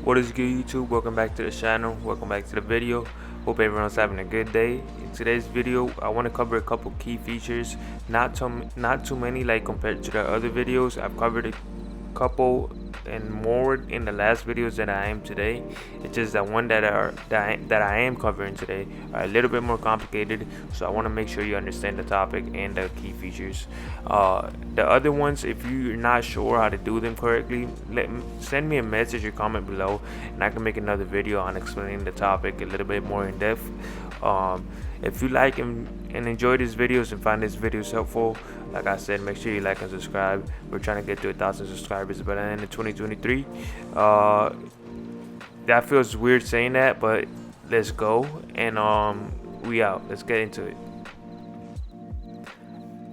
What is good, YouTube? Welcome back to the channel. Welcome back to the video. Hope everyone's having a good day. In today's video, I want to cover a couple key features. Not too many like compared to the other videos. I've covered a couple and more in the last videos that I am today. It's just that one that I am covering today are a little bit more complicated, so I want to make sure you understand the topic and the key features. The other ones, if you're not sure how to do them correctly, send me a message or comment below, and I can make another video on explaining the topic a little bit more in depth. If you like and enjoy these videos and find these videos helpful, like I said, make sure you like and subscribe. We're trying to get to 1,000 subscribers by the end of 2023. That feels weird saying that, but let's go, and we out. Let's get into it.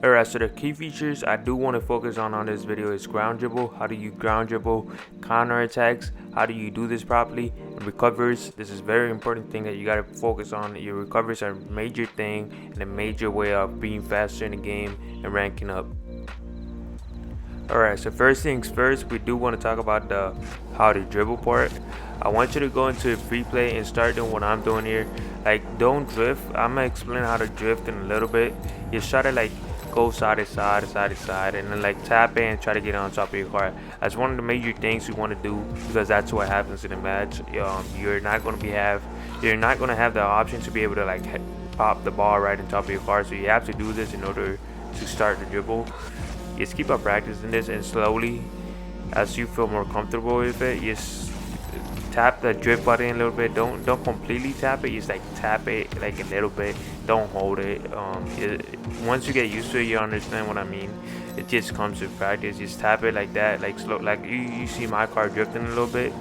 Alright, so the key features I do want to focus on this video is ground dribble. How do you ground dribble? Counterattacks. How do you do this properly? And recoveries. This is a very important thing that you got to focus on. Your recoveries are a major thing and a major way of being faster in the game and ranking up. Alright, so first things first, we do want to talk about the how to dribble part. I want you to go into a free play and start doing what I'm doing here. Like, don't drift. I'm gonna explain how to drift in a little bit. You try to like go side to side, and then like tap in and try to get on top of your car. That's one of the major things you want to do, because that's what happens in a match. You're not gonna have the option to be able to like pop the ball right on top of your car. So you have to do this in order to start the dribble. Just keep on practicing this, and slowly, as you feel more comfortable with it, just tap the drift button a little bit. Don't completely tap it. Just like tap it like a little bit. Don't hold it. Once you get used to it, you understand what I mean. It just comes with practice. Just tap it like that, like slow. Like you see my car drifting a little bit.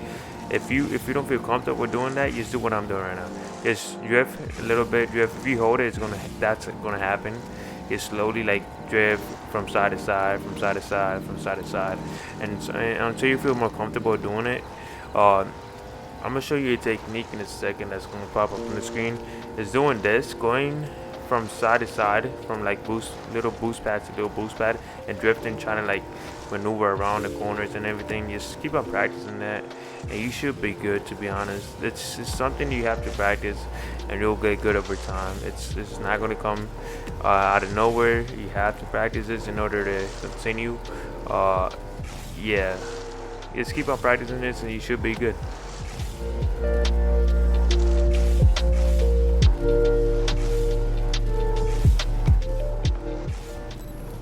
If you don't feel comfortable with doing that, just do what I'm doing right now. Just drift a little bit. Drift. If you hold it, that's gonna happen. Just slowly like drift from side to side, from side to side, from side to side, and until you feel more comfortable doing it. I'm gonna show you a technique in a second that's gonna pop up on the screen. Is doing this, going from side to side, from like little boost pad to little boost pad, and drifting, trying to like maneuver around the corners and everything. Just keep on practicing that, and you should be good, to be honest. It's something you have to practice, and you'll get good over time. It's not gonna come out of nowhere. You have to practice this in order to continue. Yeah, just keep on practicing this, and you should be good.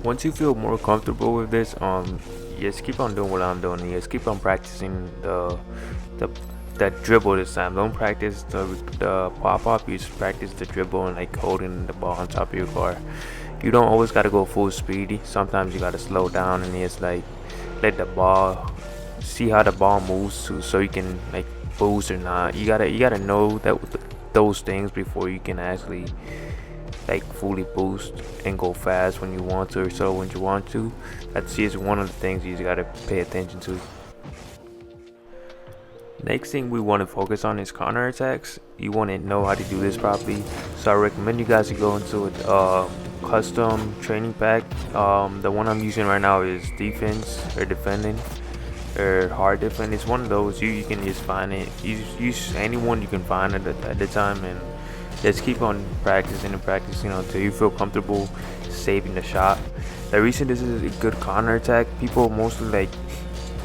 Once you feel more comfortable with this, just keep on doing what I'm doing. Just keep on practicing the dribble this time. Don't practice the pop up. You just practice the dribble and like holding the ball on top of your car. You don't always gotta go full speed. Sometimes you gotta slow down and just like let the ball, see how the ball moves so you can like boost or not. You gotta know that those things before you can actually like fully boost and go fast when you want to, or slow when you want to. That's just one of the things you just gotta pay attention to. Next thing we want to focus on is counterattacks. You want to know how to do this properly, so I recommend you guys to go into a custom training pack. The one I'm using right now is defense or defending or hard defend. It's one of those. You can just find it. Use anyone you can find at the time, and just keep on practicing until you feel comfortable saving the shot. The reason this is a good counterattack, people mostly like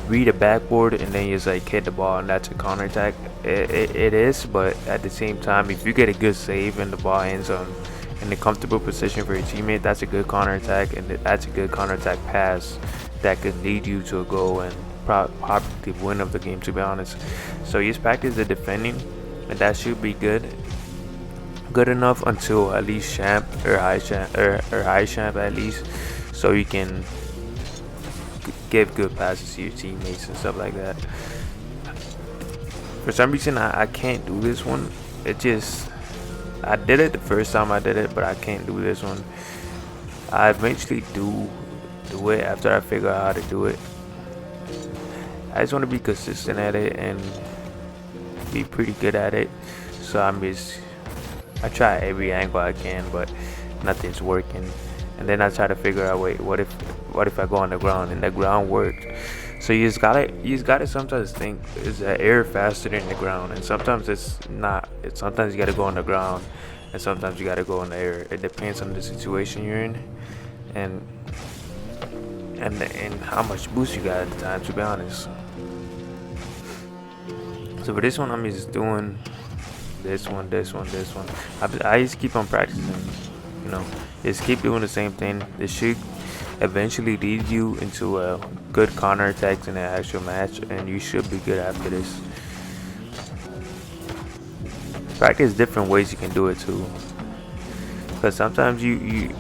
read a backboard and then just like hit the ball, and that's a counterattack. It is, but at the same time, if you get a good save and the ball ends in a comfortable position for your teammate, that's a good counterattack, and that's a good counterattack pass that could lead you to a goal and probably win of the game, to be honest. So just practice the defending, and that should be good enough until at least champ or high champ at least, so you can give good passes to your teammates and stuff like that. For some reason I can't do this one. I did it the first time I did it, but I can't do this one. I eventually do it after I figure out how to do it. I just want to be consistent at it and be pretty good at it. So I try every angle I can, but nothing's working. And then I try to figure out, wait, what if I go on the ground? And the ground worked. So you just gotta sometimes think, is the air faster than the ground? And sometimes it's not. Sometimes you gotta go on the ground, and sometimes you gotta go in the air. It depends on the situation you're in, and and how much boost you got at the time, to be honest. So for this one, I'm just doing this one, this one, this one. I just keep on practicing, you know, just keep doing the same thing. This should eventually lead you into a good counterattacks in an actual match, and you should be good after this. Practice different ways you can do it too, because sometimes you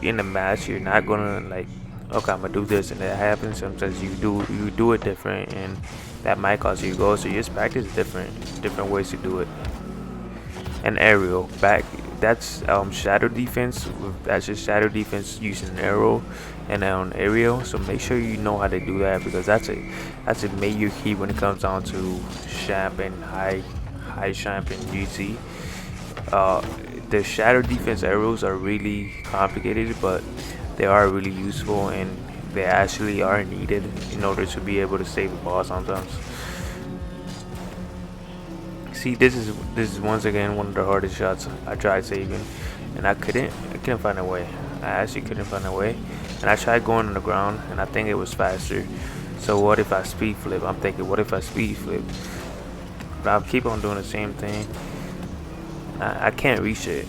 in a match you're not gonna like, okay, I'm gonna do this and that happens. Sometimes you do it different, and that might cause you goals. So you just practice different ways to do it. And aerial back, that's shadow defense. That's just shadow defense using an arrow and on aerial. So make sure you know how to do that, because that's a major key when it comes down to champ and high champ and GC. The shadow defense arrows are really complicated, but they are really useful, and they actually are needed in order to be able to save the ball sometimes. See, this is once again one of the hardest shots I tried saving, and I couldn't find a way. I actually couldn't find a way, and I tried going on the ground, and I think it was faster. So what if I speed flip? I'm thinking, what if I speed flip? But I'll keep on doing the same thing. I can't reach it.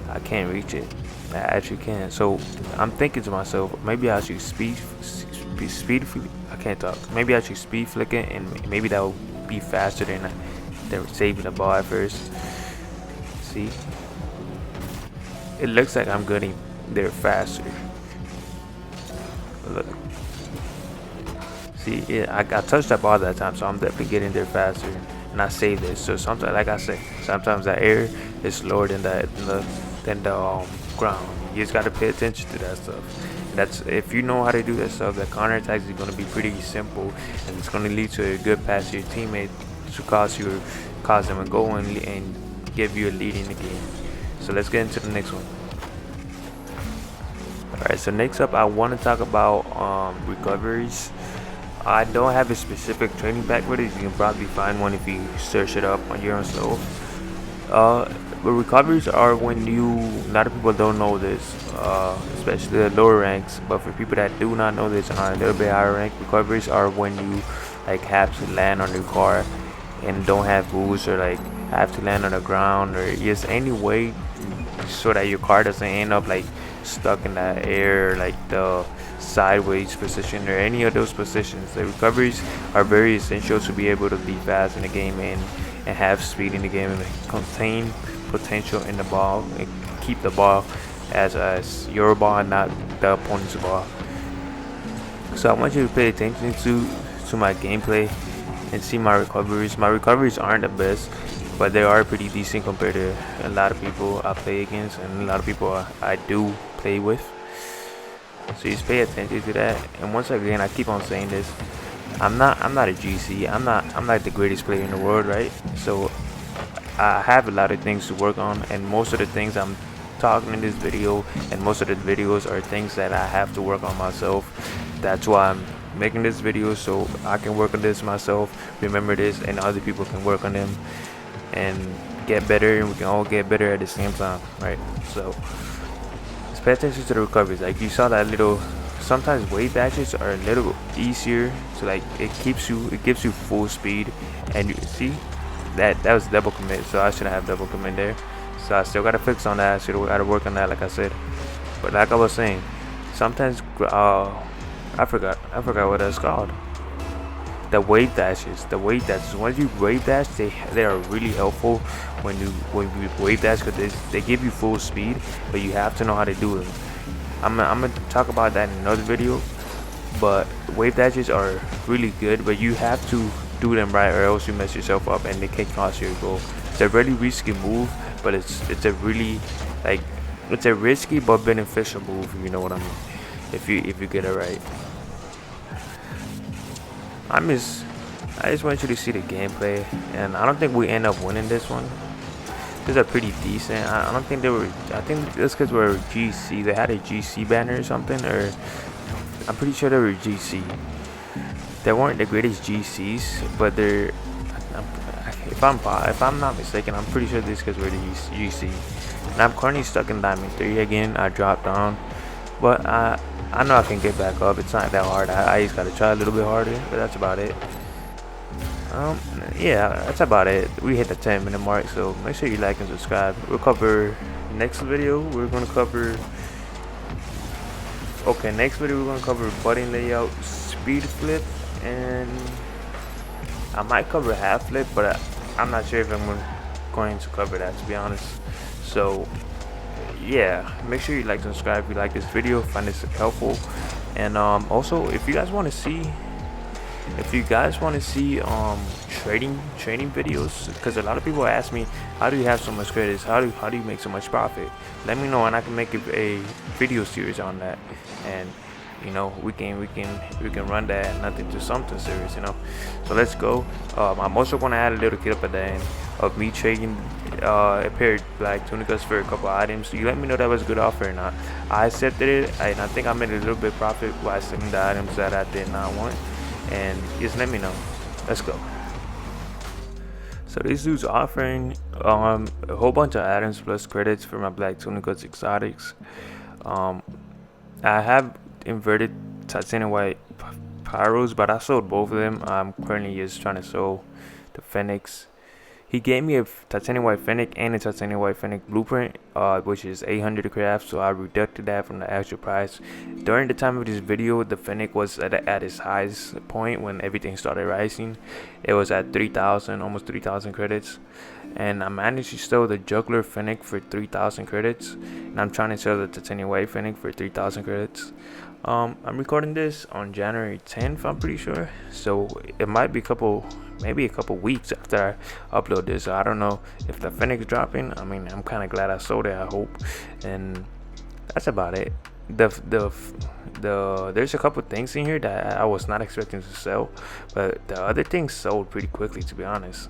I can't reach it. I actually can't. So I'm thinking to myself, maybe I should speed. I can't talk. Maybe I should speed flick it, and maybe that will be faster than saving the ball at first. See, it looks like I'm getting there faster. Look. See, yeah, I touched that ball that time, so I'm definitely getting there faster, and I saved it. So sometimes, like I said, sometimes the air is slower than the ground. You just gotta pay attention to that stuff. That's if you know how to do that stuff. The counterattacks is gonna be pretty simple, and it's gonna lead to a good pass to your teammate to cause them a goal and give you a lead in the game. So let's get into the next one. Alright, so next up I want to talk about recoveries. I don't have a specific training pack for it. You can probably find one if you search it up on your own slow. But recoveries are when a lot of people don't know this, especially the lower ranks. But for people that do not know this and are a little bit higher rank, recoveries are when you like have to land on your car and don't have boost, or like have to land on the ground, or just any way so that your car doesn't end up like stuck in the air, like the sideways position or any of those positions. The recoveries are very essential to be able to be fast in the game and have speed in the game, and contain potential in the ball and keep the ball as your ball and not the opponent's ball. So I want you to pay attention to my gameplay and see my recoveries. My recoveries aren't the best, but they are pretty decent compared to a lot of people I play against and a lot of people I do play with. So just pay attention to that. And once again, I keep on saying this, I'm not a GC. I'm not the greatest player in the world, right? So I have a lot of things to work on, and most of the things I'm talking in this video and most of the videos are things that I have to work on myself. That's why I'm making this video, so I can work on this myself, remember this, and other people can work on them and get better, and we can all get better at the same time, right? So let's pay attention to the recoveries. Like you saw that little, sometimes wave dashes are a little easier to like, it gives you full speed, and you see that was double commit, so I shouldn't have double commit there. So I still gotta fix on that. I still gotta work on that, like I said. But like I was saying, sometimes I forgot what that's called. The wave dashes. Once you wave dash, they are really helpful when you wave dash, because they give you full speed, but you have to know how to do it. I'm gonna talk about that in another video. But wave dashes are really good, but you have to do them right, or else you mess yourself up and they can cost you a goal. It's a really risky move, but it's a really it's a risky but beneficial move, if you know what I mean, if you get it right. I just want you to see the gameplay, and I don't think we end up winning this one. These are pretty decent. I don't think they were. I think that's because we're GC. They had a GC banner or something, or I'm pretty sure they were GC. They weren't the greatest GCs, but they're, if I'm not mistaken, I'm pretty sure these guys were the GC. And I'm currently stuck in Diamond 3 again. I dropped down, but I know I can get back up. It's not that hard. I just gotta try a little bit harder, but that's about it. Yeah, that's about it. We hit the 10-minute mark, so make sure you like and subscribe. We'll cover next video. We're gonna cover. Okay, next video we're gonna cover button layout, speed flip, and I might cover half flip, but I'm not sure if I'm going to cover that, to be honest. So yeah, make sure you like and subscribe if you like this video, find this helpful. And also, if you guys want to see trading videos, because a lot of people ask me, how do you have so much credits, how do you make so much profit? Let me know and I can make a video series on that, and you know, we can run that nothing to something serious, you know. So let's go. I'm also gonna add a little clip at the end of me trading a pair of black tunicas for a couple items. So you let me know that was a good offer or not. I accepted it, and I think I made a little bit profit by selling the items that I did not want. And just let me know. Let's go. So this dude's offering a whole bunch of items plus credits for my black tunicas exotics. I have inverted titanium white pyros, but I sold both of them. I'm currently just trying to sell the Phoenix. He gave me a titanium white Fennec and a titanium white Fennec blueprint, which is 800 to craft, so I reducted that from the actual price. During the time of this video, the Fennec was at its highest point when everything started rising. It was at 3,000, almost 3,000 credits, and I managed to sell the juggler Fennec for 3,000 credits, and I'm trying to sell the titanium white Fennec for 3,000 credits. I'm recording this on January 10th, I'm pretty sure, so it might be maybe a couple weeks after I upload this. So I don't know if the Fennec is dropping. I mean, I'm kind of glad I sold it, I hope. And that's about it. There's a couple things in here that I was not expecting to sell, but the other things sold pretty quickly, to be honest.